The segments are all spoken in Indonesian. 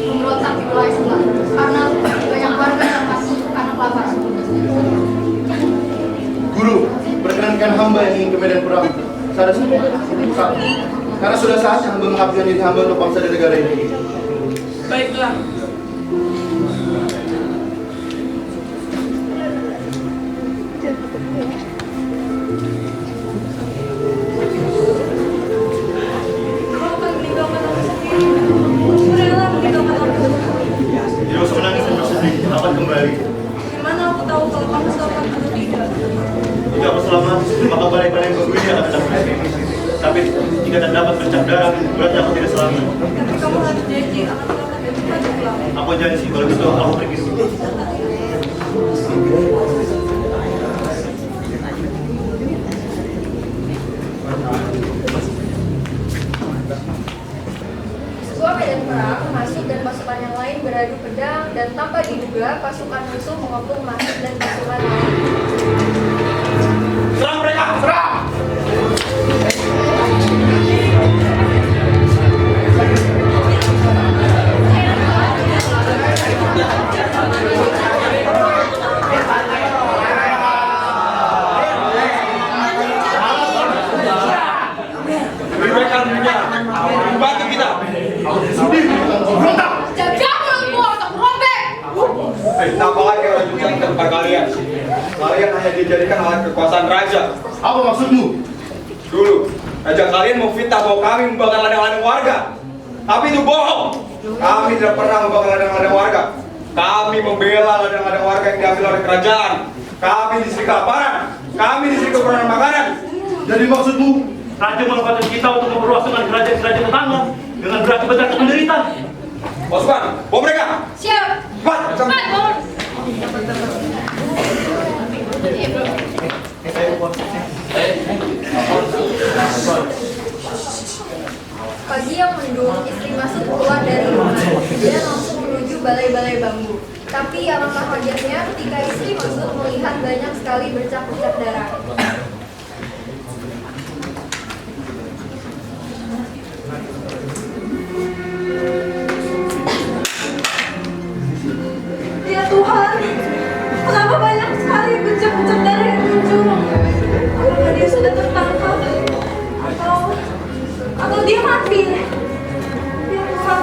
memberontak di wilayah sebelah karena banyak warga yang masuk karena kelaparan. Guru, perkenankan hamba yang ingin ke medan perang. Karena sudah saatnya hamba mengabdikan diri hamba untuk bangsa dan negara ini. Baiklah. Tidak usah menangis dan bersedih, akan kembali. Gimana aku tahu kalau kamu selamat atau tidak? Jika aku selamat, maka balai-balai yang bagus ini akan dapat. Tapi jika tak dapat bercak darah, berarti aku tidak selamat. Tapi kamu harus janji akan selamat dan cepat pulang. Aku janji, kalau gitu aku pergi dulu. Sebuah medan perang, masuk dan pasukan yang lain beradu pedang dan tanpa diduga pasukan musuh mengepung masuk dan pasukan lain. Serang mereka! Serang! Bantu kita. Jaga mulutmu atau robek! Kenapa lagi lanjutkan ke tempat kalian? Kalian hanya dijadikan alat kekuasaan raja. Apa maksudmu? Dulu, raja kalian memfitnah bahwa kami membakar ladang-ladang warga. Tapi itu bohong. Kami tidak pernah membakar ladang-ladang warga. Kami membela ladang-ladang warga yang diambil oleh kerajaan. Kami distrik kelaparan. Kami distrik kekurangan makanan. Jadi maksudmu? Raja memanfaatkan kita untuk memperluaskan kerajaan-kerajaan tetangga dengan berakibat penderitaan. Pasukan, bawa mereka. Siap! Cepat. Cepat, bangun! Pagi yang mendung, istri masuk keluar dari rumah. Dia langsung menuju balai-balai bambu. Tapi alangkah kagetnya ketika istri masuk melihat banyak sekali bercak-bercak darah. Ya Tuhan, kenapa banyak sekali bercak-bercak darah yang muncul? Apakah dia sudah tertangkap? Atau dia mati? Ya Tuhan,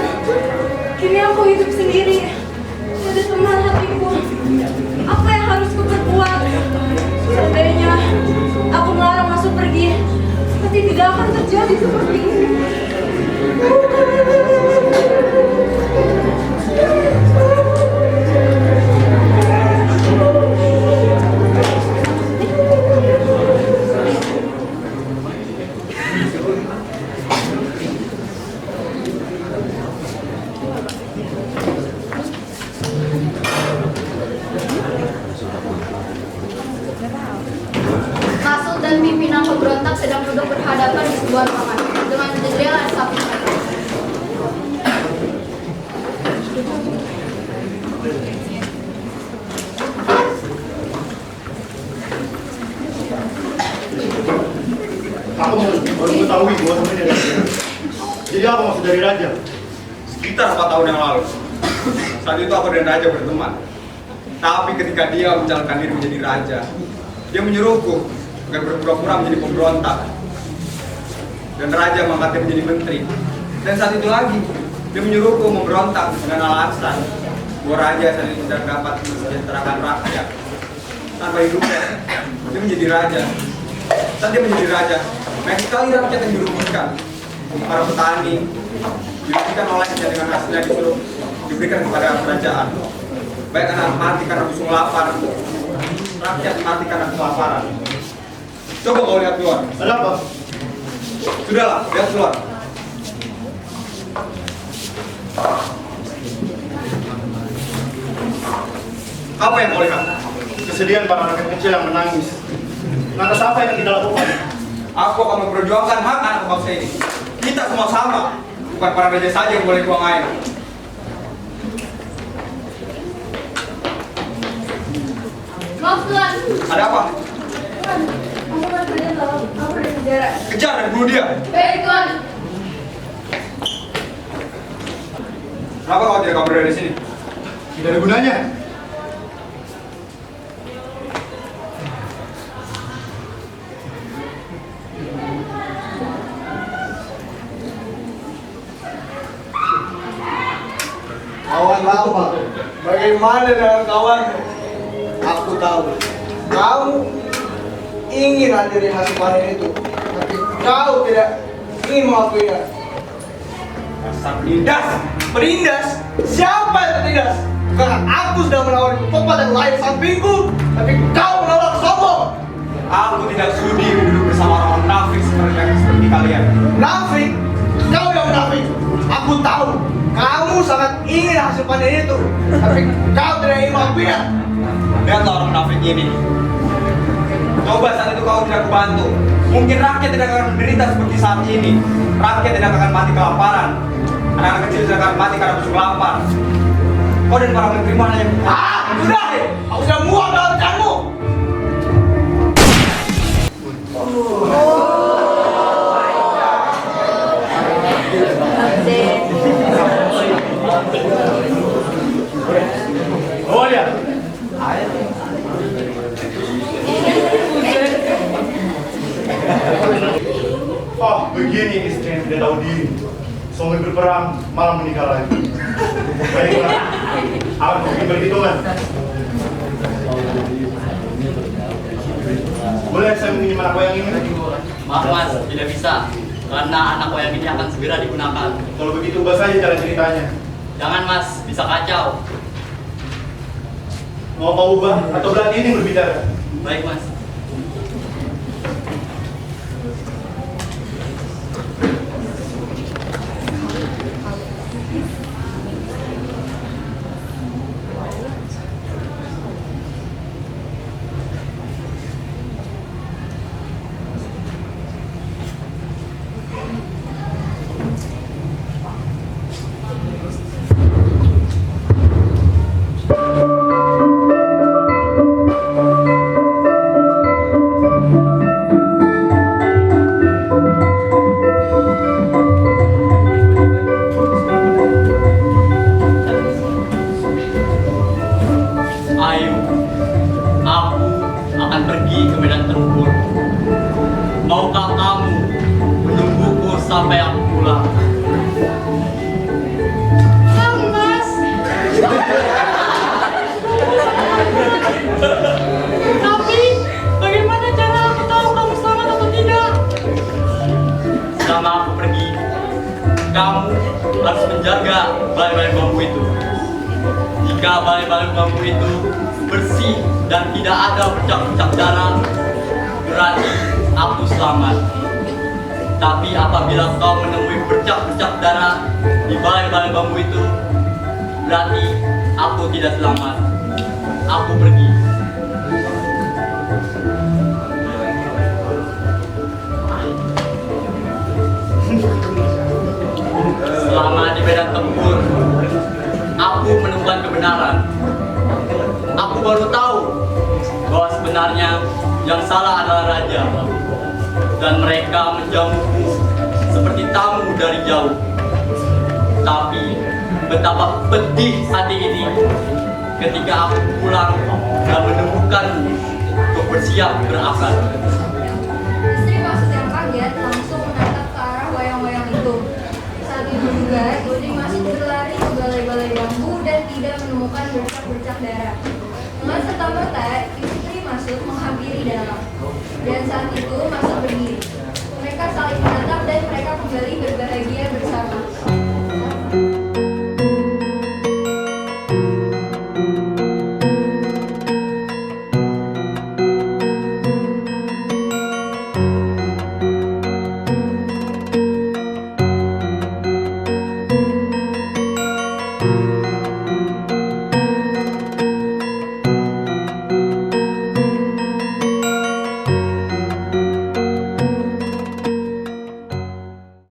kini aku hidup sendiri. Tidak ada teman hatiku. Apa yang harus kuperbuat? Seandainya aku melarang masuk pergi, pasti tidak akan terjadi seperti ini. Rasul dan pimpinan pemberontak sedang duduk berhadapan di sebuah ruangan dengan jendela sapi mata. Aku baru mengetahui bahwa sebenarnya ada raja. Jadi apa maksud dari raja? Sekitar 4 tahun yang lalu. Saat itu aku dan raja berteman. Tapi ketika dia mencalonkan diri menjadi raja, dia menyuruhku agar berpura-pura menjadi pemberontak. Dan raja mengangkatnya menjadi menteri. Dan saat itu lagi, dia menyuruhku memberontak dengan alasan bahwa raja saat itu tidak dapat mensejahterakan rakyat. Tanpa hidupnya, dia menjadi raja. Saat dia menjadi raja, banyak sekali rakyat yang dirugikan. Para petani dirugikan olehnya dengan hasilnya disuruh diberikan kepada kerajaan. Baik anak mati karena busung lapar, rakyat mati karena kelaparan. Coba kau lihat keluar. Ada apa? Sudahlah, lihat keluar. Apa yang kau lihat? Kesedihan para rakyat kecil yang menangis. Lantas apa yang kita lakukan? Aku akan memperjuangkan hak anak bangsa ini. Kita semua sama, bukan para raja saja yang boleh buang air. Maaf Tuan. Ada apa? Tuan, aku kan kerja dalam, aku di penjara. Kejar dan bunuh dia. Baik Tuan. Kenapa kau tidak kabur dari sini? Tidak ada gunanya. Kawan lama, bagaimana dengan kawan? Aku tahu, kamu ingin hadir di hasil panen itu, tapi kau tidak ingin mengakuinya. Dasar penindas! Perindas? Siapa yang tertindas? Karena aku sudah menawari tempat yang lain sampingku, tapi kau menolak sombong. Aku tidak sudi duduk bersama orang munafik seperti kalian. Munafik? Kau yang munafik. Aku tahu, kamu sangat ingin hasil panen itu, tapi kau tidak ingin mengakuinya. Lihatlah orang munafik ini. Coba saat itu kau tidak kubantu, mungkin rakyat tidak akan menderita seperti saat ini. Rakyat tidak akan mati kelaparan. Anak-anak kecil tidak akan mati karena busuk lapar. Kau dan para menteri mana yang... Sudah! Aku sudah muak dalam rencanamu. Oh ya. Oh, begini istri yang tidak tahu diri. Suami berperang, malah menikah lagi. Baiklah, aku mungkin berhitungan. Boleh saya menginjam anak wayang ini? Maaf mas, tidak bisa. Karena anak wayang ini akan segera digunakan. Kalau begitu ubah saja jalan ceritanya. Jangan mas, bisa kacau. Mau ubah atau berarti ini berbicara? Baik mas. Ayo, aku akan pergi ke medan tempur. Maukah kamu menungguku sampai aku pulang? Mas. Tapi bagaimana cara aku tahu kamu selamat atau tidak? Selama aku pergi, kamu harus menjaga balai-balai bambu itu. Jika balai-balai bambu itu bersih dan tidak ada bercak-bercak darah, berarti aku selamat. Tapi apabila kau menemui bercak-bercak darah di balai-balai bambu itu, berarti aku tidak selamat. Aku pergi. Selama di medan tempur, aku menemukan kebenaran. Aku baru tahu bahwa sebenarnya yang salah adalah raja, dan mereka menjamuku seperti tamu dari jauh. Tapi betapa pedih hati ini ketika aku pulang dan menemukanmu untuk bersiap berakar. Istri Masud yang kaget langsung menatap ke arah wayang-wayang itu. Saat itu juga, Istri Masud berlari ke balai-balai bambu dan tidak menemukan bercak-bercak darah. Dengan serta-merta, Istri Masud menghampiri dalam. Dan saat itu Masud berdiri. Mereka saling menatap dan mereka kembali berbahagia